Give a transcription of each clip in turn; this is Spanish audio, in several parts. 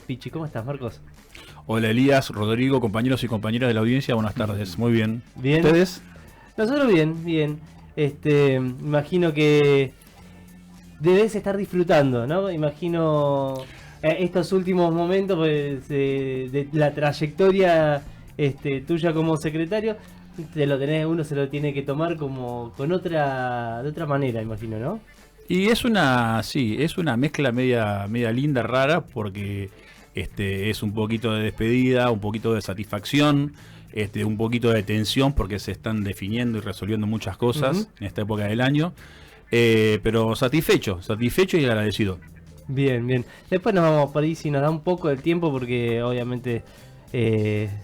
Pichi, ¿cómo estás, Marcos? Hola Elías, Rodrigo, compañeros y compañeras de la audiencia, buenas tardes, muy bien. Bien. ¿Ustedes? Nosotros bien, bien. Imagino que debes estar disfrutando, ¿no? Imagino estos últimos momentos pues, de la trayectoria tuya como secretario, uno se lo tiene que tomar como de otra manera, imagino, ¿no? Y es una mezcla media linda, rara, porque es un poquito de despedida, un poquito de satisfacción, un poquito de tensión, porque se están definiendo y resolviendo muchas cosas Ujú. en esta época del año, pero satisfecho y agradecido. Bien, bien. Después nos vamos por ahí si nos da un poco del tiempo, porque obviamente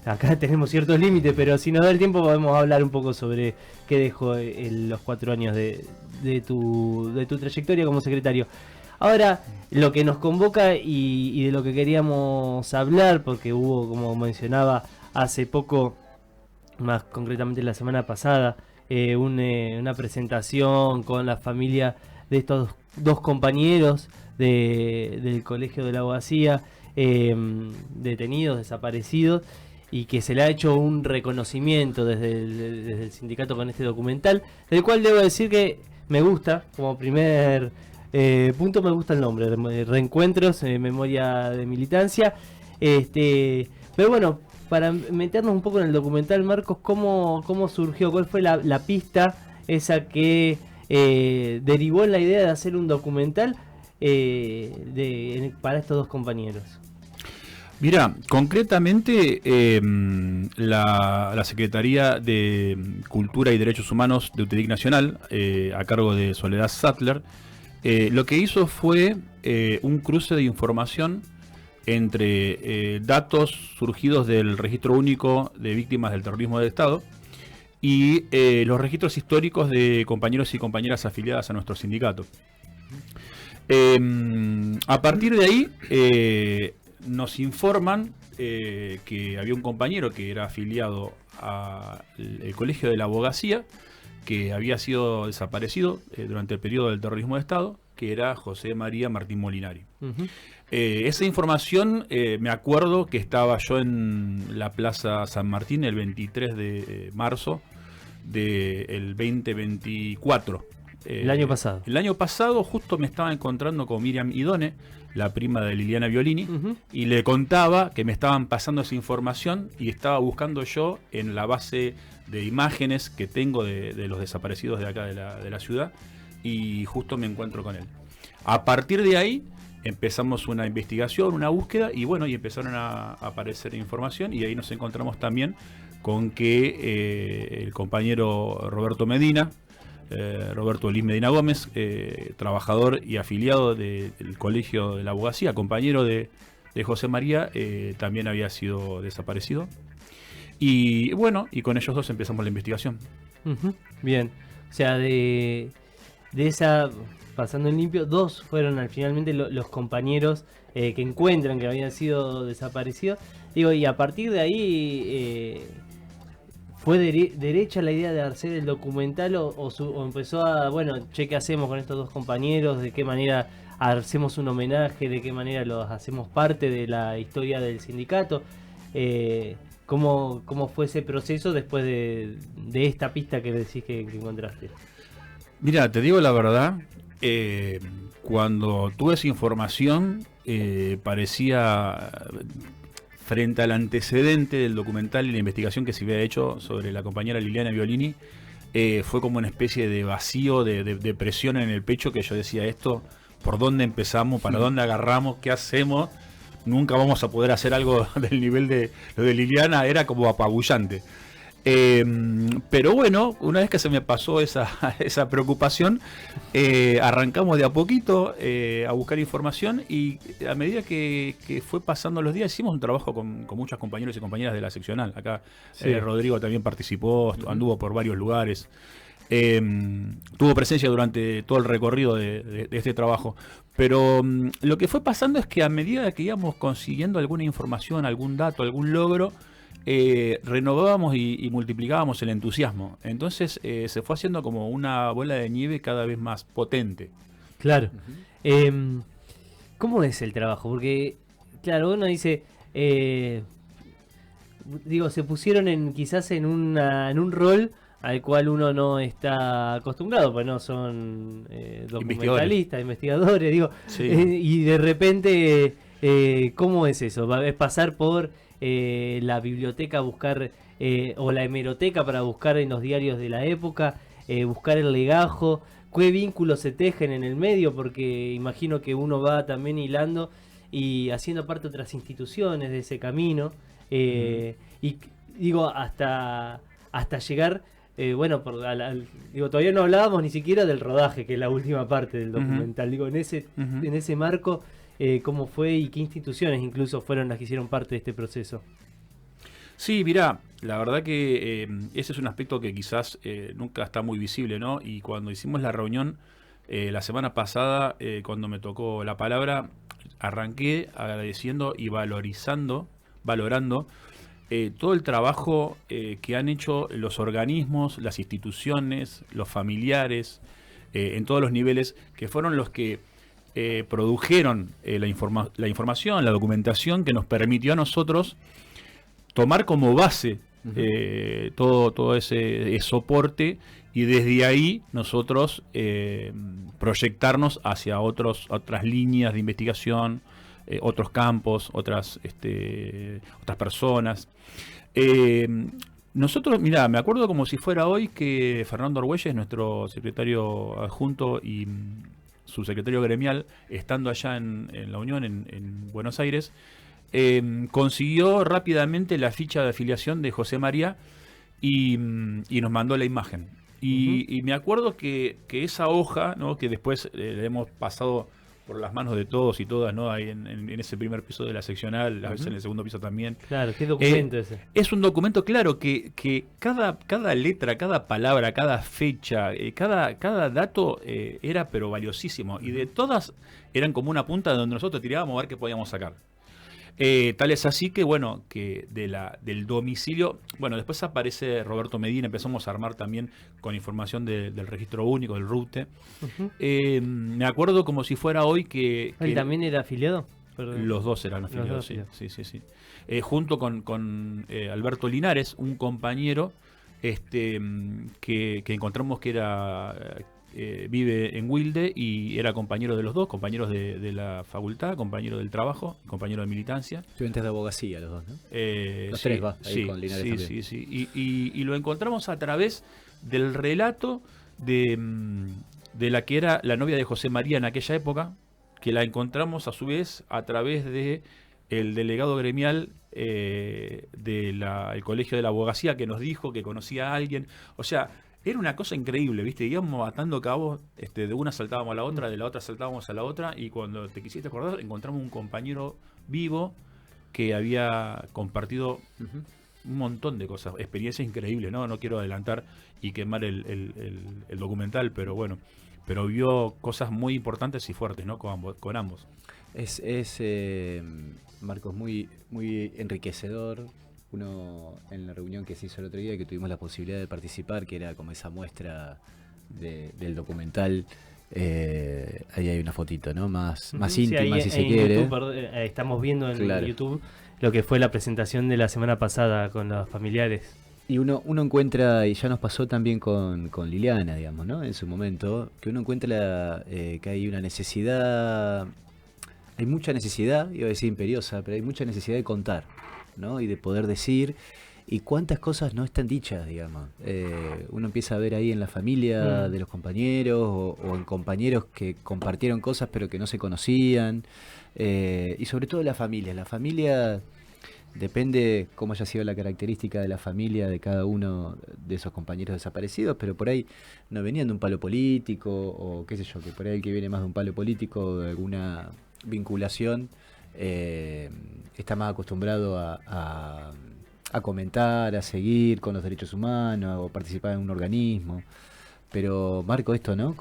acá tenemos ciertos límites, pero si nos da el tiempo podemos hablar un poco sobre qué dejó los 4 años de tu trayectoria como secretario. Ahora, lo que nos convoca y de lo que queríamos hablar, porque hubo, como mencionaba hace poco, más concretamente la semana pasada, una presentación con la familia de estos dos compañeros del Colegio de la Abogacía, detenidos, desaparecidos, y que se le ha hecho un reconocimiento desde el sindicato con este documental, del cual debo decir que me gusta, como primer punto me gusta el nombre, Reencuentros, Memoria de Militancia. Pero bueno, para meternos un poco en el documental, Marcos, ¿cómo surgió? ¿Cuál fue la pista esa que derivó en la idea de hacer un documental para estos dos compañeros? Mira, concretamente la Secretaría de Cultura y Derechos Humanos de UTEDIC Nacional, a cargo de Soledad Sattler, lo que hizo fue un cruce de información entre datos surgidos del Registro Único de Víctimas del Terrorismo del Estado y los registros históricos de compañeros y compañeras afiliadas a nuestro sindicato. A partir de ahí nos informan que había un compañero que era afiliado al Colegio de la Abogacía, que había sido desaparecido durante el periodo del terrorismo de Estado, que era José María Martín Molinari. Ujú. Esa información, me acuerdo que estaba yo en la Plaza San Martín el 23 de marzo del 2024. El año pasado. El año pasado justo me estaba encontrando con Miriam Idone, la prima de Liliana Violini, Ujú. y le contaba que me estaban pasando esa información y estaba buscando yo en la base de imágenes que tengo de los desaparecidos de acá de la ciudad, y justo me encuentro con él. A partir de ahí empezamos una investigación, una búsqueda, y bueno, y empezaron a aparecer información, y ahí nos encontramos también con que el compañero Roberto Medina, Roberto Elis Medina Gómez, trabajador y afiliado del Colegio de la Abogacía, compañero de José María, también había sido desaparecido. Y bueno, y con ellos dos empezamos la investigación. Ujú. Bien. O sea, de esa, pasando en limpio, dos fueron finalmente los compañeros que encuentran que habían sido desaparecidos. Digo, y a partir de ahí fue derecha la idea de hacer el documental o empezó a, bueno, che, ¿qué hacemos con estos dos compañeros? ¿De qué manera hacemos un homenaje? ¿De qué manera los hacemos parte de la historia del sindicato? ¿Cómo fue ese proceso después de esta pista que decís que encontraste? Mira, te digo la verdad, cuando tuve esa información, parecía, frente al antecedente del documental y la investigación que se había hecho sobre la compañera Liliana Violini, fue como una especie de vacío, de presión en el pecho, que yo decía esto, ¿por dónde empezamos? ¿Para dónde agarramos? ¿Qué hacemos? Nunca vamos a poder hacer algo del nivel de lo de Liliana, era como apabullante. Pero bueno, una vez que se me pasó esa preocupación, arrancamos de a poquito a buscar información, y a medida que fue pasando los días hicimos un trabajo con muchos compañeros y compañeras de la seccional. Acá Sí. Rodrigo también participó, anduvo por varios lugares. Tuvo presencia durante todo el recorrido de este trabajo. Pero lo que fue pasando es que a medida que íbamos consiguiendo alguna información, algún dato, algún logro, renovábamos y multiplicábamos el entusiasmo. Entonces se fue haciendo como una bola de nieve cada vez más potente. Claro. ¿Cómo es el trabajo? Porque claro, uno dice, digo, se pusieron quizás en un rol al cual uno no está acostumbrado, pues no son documentalistas, investigadores, digo, Sí. y de repente, ¿cómo es eso? Es pasar por la biblioteca a buscar, o la hemeroteca para buscar en los diarios de la época, buscar el legajo, qué vínculos se tejen en el medio, porque imagino que uno va también hilando y haciendo parte de otras instituciones de ese camino, y digo, hasta llegar, bueno, digo, todavía no hablábamos ni siquiera del rodaje, que es la última parte del documental. Digo, en ese marco, cómo fue y qué instituciones incluso fueron las que hicieron parte de este proceso. Sí, mirá, la verdad que ese es un aspecto que quizás nunca está muy visible, ¿no? Y cuando hicimos la reunión la semana pasada, cuando me tocó la palabra, arranqué agradeciendo y valorando todo el trabajo que han hecho los organismos, las instituciones, los familiares, en todos los niveles, que fueron los que produjeron la información, la documentación que nos permitió a nosotros tomar como base todo ese soporte, y desde ahí nosotros proyectarnos hacia otras líneas de investigación, otros campos, otras personas. Nosotros, mirá, me acuerdo como si fuera hoy que Fernando Argüelles, nuestro secretario adjunto y subsecretario gremial, estando allá en la Unión, en Buenos Aires, consiguió rápidamente la ficha de afiliación de José María y nos mandó la imagen. Y me acuerdo que esa hoja, ¿no?, que después le hemos pasado por las manos de todos y todas, ¿no?, ahí en ese primer piso de la seccional, a veces en el segundo piso también. Claro, ¿qué documento ese? Es un documento, claro, que cada letra, cada palabra, cada fecha, cada dato era pero valiosísimo. Y de todas eran como una punta donde nosotros tirábamos a ver qué podíamos sacar. Tal es así que, bueno, que del domicilio, bueno, después aparece Roberto Medina, empezamos a armar también con información del registro único, del RUTE. Me acuerdo como si fuera hoy que ¿Él también era afiliado? Perdón. Los dos eran afiliados, sí. Junto con Alberto Linares, un compañero que encontramos que vive en Wilde y era compañero de los dos, compañeros de la facultad, compañero del trabajo, compañero de militancia. Estudiantes de abogacía los dos, ¿no? Los tres, ahí con Linares también. Sí. Y lo encontramos a través del relato de la que era la novia de José María en aquella época, que la encontramos a su vez a través de el delegado gremial del Colegio de la Abogacía, que nos dijo que conocía a alguien. O sea, era una cosa increíble, ¿viste? Íbamos atando cabos, de una saltábamos a la otra, de la otra saltábamos a la otra, y cuando te quisiste acordar, encontramos un compañero vivo que había compartido un montón de cosas, experiencias increíbles, ¿no? No quiero adelantar y quemar el documental, pero bueno, pero vio cosas muy importantes y fuertes, ¿no? Con ambos. Es Marcos, muy, muy enriquecedor. Uno, en la reunión que se hizo el otro día, que tuvimos la posibilidad de participar, que era como esa muestra del documental, ahí hay una fotito, ¿no? Más íntima, si se quiere. YouTube, estamos viendo en YouTube lo que fue la presentación de la semana pasada con los familiares. Y uno encuentra, y ya nos pasó también con Liliana, digamos, ¿no? En su momento, que uno encuentra que hay una necesidad, hay mucha necesidad, iba a decir imperiosa, pero hay mucha necesidad de contar, ¿no? Y de poder decir, y cuántas cosas no están dichas, digamos. Uno empieza a ver ahí en la familia de los compañeros o en compañeros que compartieron cosas pero que no se conocían, y sobre todo la familia depende cómo haya sido la característica de la familia de cada uno de esos compañeros desaparecidos, pero por ahí no venían de un palo político, o qué sé yo, que por ahí el que viene más de un palo político, de alguna vinculación, está más acostumbrado a comentar, a seguir con los derechos humanos, o participar en un organismo. Pero Marco, esto, ¿no?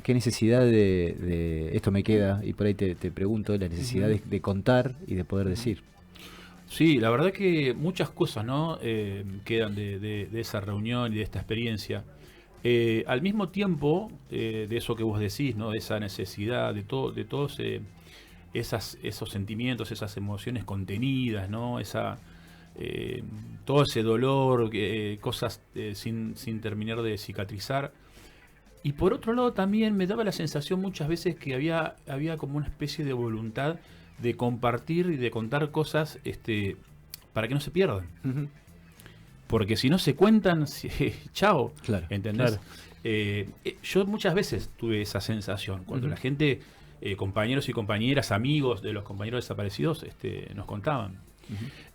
¿Qué necesidad de esto me queda? Y por ahí te pregunto, la necesidad de contar y de poder decir. Sí, la verdad que muchas cosas, ¿no? Quedan de esa reunión y de esta experiencia. Al mismo tiempo, de eso que vos decís, ¿no? De esa necesidad, de todo esos sentimientos, esas emociones contenidas, ¿no? Todo ese dolor, cosas sin terminar de cicatrizar. Y por otro lado también me daba la sensación muchas veces que había como una especie de voluntad de compartir y de contar cosas para que no se pierdan. Ujú. Porque si no se cuentan, chao, Claro, ¿entendés? Yo muchas veces tuve esa sensación, cuando la gente, compañeros y compañeras, amigos de los compañeros desaparecidos, nos contaban.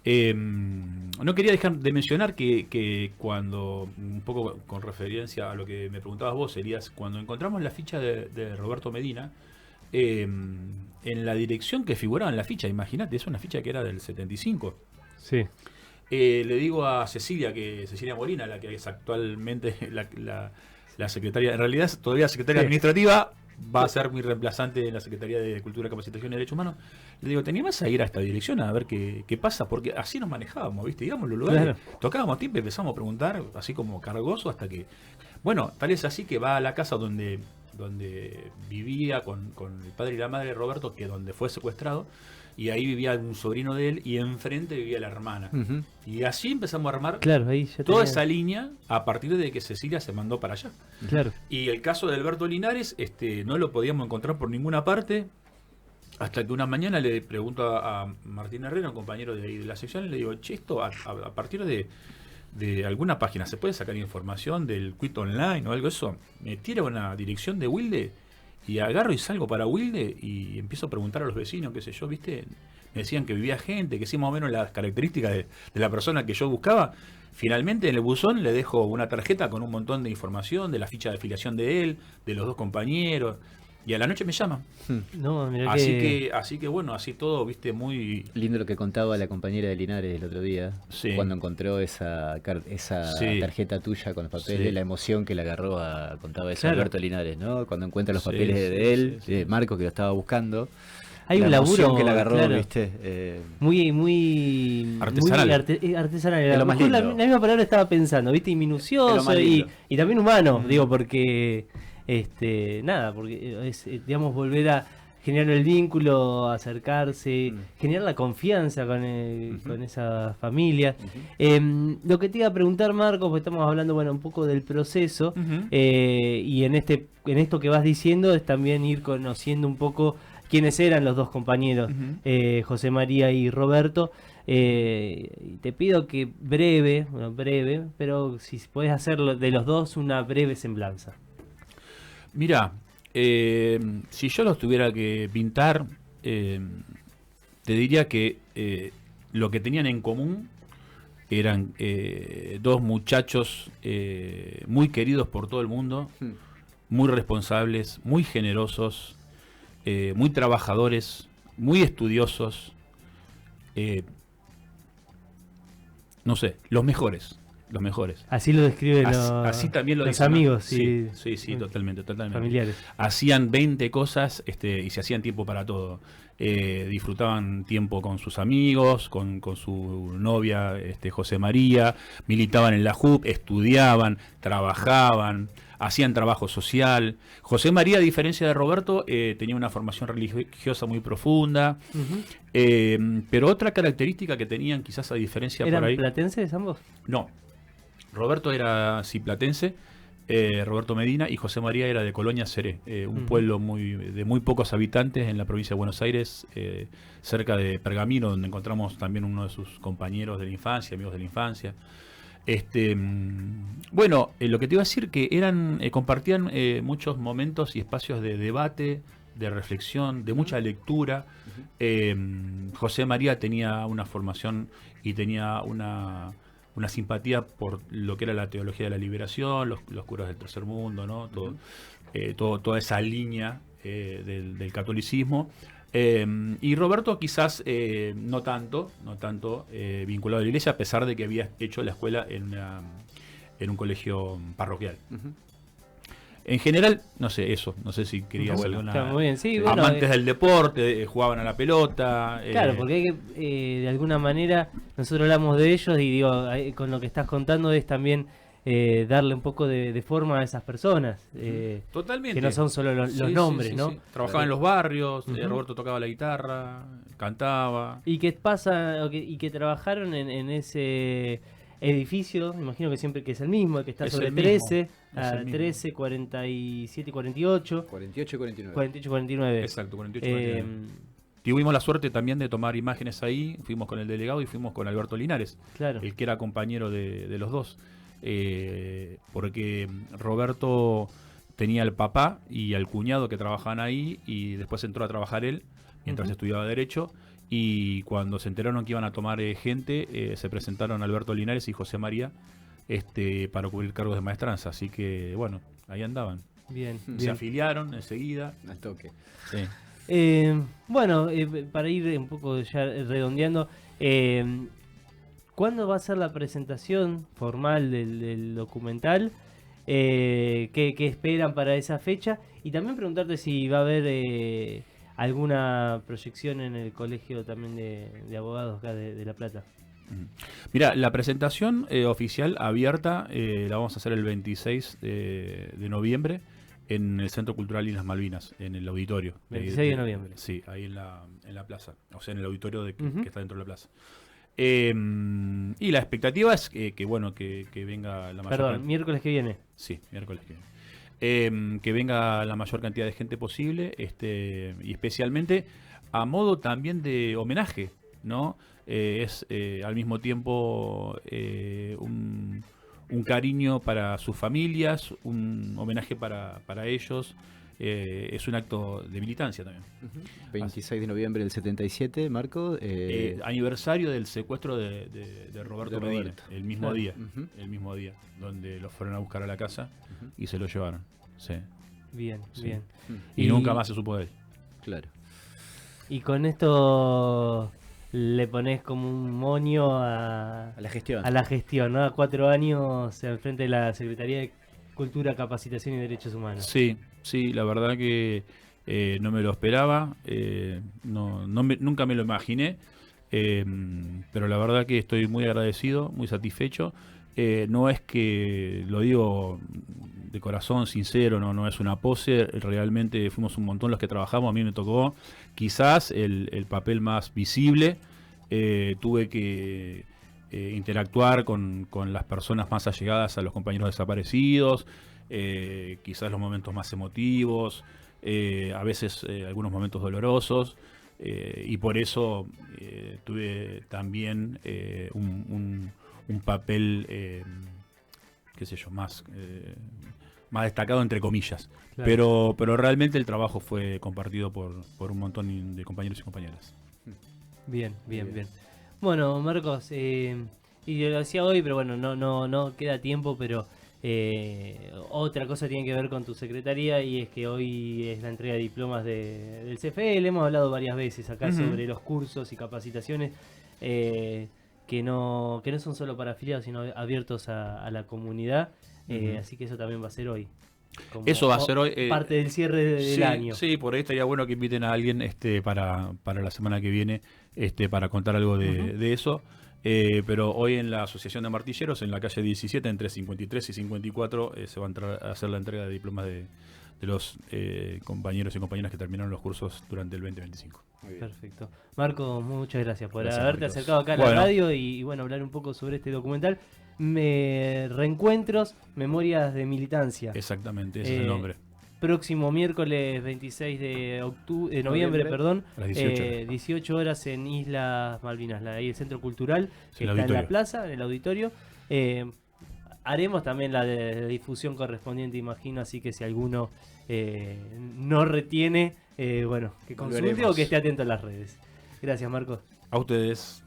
No quería dejar de mencionar que cuando, un poco con referencia a lo que me preguntabas vos, Elías, cuando encontramos la ficha de Roberto Medina, en la dirección que figuraba en la ficha, imagínate, es una ficha que era del 75. Sí. Le digo a Cecilia Molina, la que es actualmente la secretaria, en realidad es todavía secretaria administrativa, va a ser mi reemplazante en la Secretaría de Cultura, Capacitación y Derechos Humanos. Le digo, ¿te animás a ir a esta dirección a ver qué pasa? Porque así nos manejábamos, ¿viste? Íbamos a los lugares, tocábamos timbre, empezamos a preguntar, así como cargoso, hasta que... Bueno, tal es así que va a la casa donde vivía con el padre y la madre de Roberto, que donde fue secuestrado, y ahí vivía un sobrino de él, y enfrente vivía la hermana. Ujú. Y así empezamos a armar Ahí ya toda tenía- esa línea a partir de que Cecilia se mandó para allá. Claro. Y el caso de Alberto Linares, no lo podíamos encontrar por ninguna parte, hasta que una mañana le pregunto a Martín Herrera, un compañero de ahí de la sección, y le digo, che, esto a partir de alguna página, ¿se puede sacar información del Quit Online o algo de eso? Me tira una dirección de Wilde, y agarro y salgo para Wilde, y empiezo a preguntar a los vecinos, qué sé yo, ¿viste? Me decían que vivía gente, que sí más o menos las características de la persona que yo buscaba. Finalmente en el buzón le dejo una tarjeta con un montón de información, de la ficha de afiliación de él, de los dos compañeros, y a la noche me llaman. No, mirá Así que bueno, así todo, viste, muy... Lindo lo que contaba la compañera de Linares el otro día, Sí. cuando encontró esa Sí. tarjeta tuya con los papeles, Sí. la emoción que le agarró contaba eso Claro. Alberto Linares, ¿no? Cuando encuentra los Sí, papeles sí, de él, sí, sí. de Marcos, que lo estaba buscando. Hay la un emoción laburo que le agarró, claro, ¿viste? muy Artesanal. artesanal. Es A lo lo más mejor la lindo. misma palabra estaba pensando, ¿viste? Y Es lo minucioso más y lindo. también humano, digo, porque nada, porque es, digamos, volver a generar el vínculo, acercarse, generar la confianza con esa familia. Lo que te iba a preguntar, Marcos, porque estamos hablando, bueno, un poco del proceso, Ujú. y en esto que vas diciendo es también ir conociendo un poco quiénes eran los dos compañeros, Ujú. José María y Roberto. Y te pido que breve, pero si puedes hacerlo de los dos una breve semblanza. Mira, si yo los tuviera que pintar, te diría que lo que tenían en común eran dos muchachos muy queridos por todo el mundo, muy responsables, muy generosos, muy trabajadores, muy estudiosos, no sé, los mejores. Así lo describen Así también lo los dicen, ¿no? amigos Sí, totalmente. familiares. Hacían 20 cosas y se hacían tiempo para todo. Disfrutaban tiempo con sus amigos, con su novia José María, militaban en la JUP, estudiaban, trabajaban, hacían trabajo social. José María, a diferencia de Roberto, tenía una formación religiosa muy profunda, pero otra característica que tenían, quizás a diferencia ¿Eran por ahí... platenses ambos? No, Roberto era ciplatense, Roberto Medina, y José María era de Colonia Seré, un pueblo de muy pocos habitantes en la provincia de Buenos Aires, cerca de Pergamino, donde encontramos también uno de sus compañeros de la infancia, amigos de la infancia. Bueno, lo que te iba a decir que compartían muchos momentos y espacios de debate, de reflexión, de mucha lectura. José María tenía una formación y tenía una simpatía por lo que era la teología de la liberación, los curas del tercer mundo, ¿no? Toda esa línea del catolicismo. Y Roberto quizás no tanto vinculado a la iglesia, a pesar de que había hecho la escuela en un colegio parroquial. En general, no sé si querías Bueno, alguna... está muy bien, sí, bueno, amantes del deporte, jugaban a la pelota. Claro, porque hay que, de alguna manera, nosotros hablamos de ellos y digo, con lo que estás contando es también darle un poco de forma a esas personas. Totalmente. Que no son solo los nombres, sí, ¿no? sí. Trabajaba en los barrios, Ujú. Roberto tocaba la guitarra, cantaba. Y que pasa, y que trabajaron en ese edificio, imagino que siempre que es el mismo, el que está Es sobre el mismo, 13, es el mismo. 13, 47 y 48, 48 y 49. 48 y 49. Exacto, 48. Eh, Tuvimos la suerte también de tomar imágenes ahí, fuimos con el delegado y fuimos con Alberto Linares, claro. el que era compañero de los dos. Porque Roberto tenía al papá y al cuñado que trabajaban ahí y después entró a trabajar él mientras Ujú. estudiaba Derecho, y cuando se enteraron que iban a tomar gente, se presentaron Alberto Linares y José María para cubrir cargos de maestranza, así que bueno, ahí andaban. Bien, Se bien. afiliaron enseguida. Al toque. Sí. Bueno, para ir un poco ya redondeando, ¿cuándo va a ser la presentación formal del documental? ¿Qué esperan para esa fecha? Y también preguntarte si va a haber alguna proyección en el colegio también de abogados acá de La Plata. Mira, la presentación oficial abierta la vamos a hacer el 26 de noviembre en el Centro Cultural Islas Malvinas, en el auditorio. 26 de noviembre. Sí, ahí en la plaza, o sea, en el auditorio Ujú. que está dentro de la plaza. Y la expectativa es que venga la mayor Perdón, miércoles que viene. Sí, miércoles que viene. Que venga la mayor cantidad de gente posible, y especialmente a modo también de homenaje, ¿no? Es al mismo tiempo un cariño para sus familias, un homenaje para ellos. Es un acto de militancia también. 26 de noviembre del 77, Marco. Aniversario del secuestro de Roberto de Medina, Roberto. el mismo Claro. día, Ujú. el mismo día, donde los fueron a buscar a la casa y se lo llevaron. Sí. Bien, Sí. bien. Y Y- nunca más se supo de él. Claro. Y con esto le pones como un moño A la gestión. a la gestión, ¿no? A 4 años al frente de la Secretaría de Cultura, Capacitación y Derechos Humanos. Sí, sí, la verdad que no me lo esperaba, nunca me lo imaginé, pero la verdad que estoy muy agradecido, muy satisfecho. No es que lo digo de corazón, sincero, no es una pose, realmente fuimos un montón los que trabajamos, a mí me tocó quizás el papel más visible. Tuve que interactuar con las personas más allegadas a los compañeros desaparecidos, quizás los momentos más emotivos, a veces algunos momentos dolorosos, y por eso tuve también un papel, qué sé yo, más destacado entre comillas. Claro. Pero realmente el trabajo fue compartido por un montón de compañeros y compañeras. Bien, bien, Bien. bien. Bueno, Marcos, y yo lo decía hoy, pero bueno, no queda tiempo, pero otra cosa tiene que ver con tu secretaría y es que hoy es la entrega de diplomas del CFE. Le hemos hablado varias veces acá Ujú. sobre los cursos y capacitaciones que no son solo para afiliados, sino abiertos a la comunidad. Ujú. Así que eso también va a ser hoy. Como Eso va a ser hoy, parte del cierre del Sí, año. sí, por ahí estaría bueno que inviten a alguien para la semana que viene para contar algo de eso. Pero hoy en la Asociación de Martilleros, en la calle 17, entre 53 y 54, se va a entrar a hacer la entrega de diplomas de los compañeros y compañeras que terminaron los cursos durante el 2025. Muy bien. Perfecto. Marco, muchas gracias por Gracias, haberte Marcos. acercado acá a la Bueno. radio y bueno, hablar un poco sobre este documental. Reencuentros, memorias de militancia. Exactamente, ese es el nombre. Próximo miércoles 26 de noviembre, Noviembre. perdón, A las 18 horas. 18 horas en Islas Malvinas, ahí el Centro Cultural, que el está en la auditorio. plaza, en el auditorio. Haremos también la de difusión correspondiente, imagino, así que si alguno no retiene, bueno, que consulte Volveremos. o que esté atento a las redes. Gracias, Marcos. A ustedes.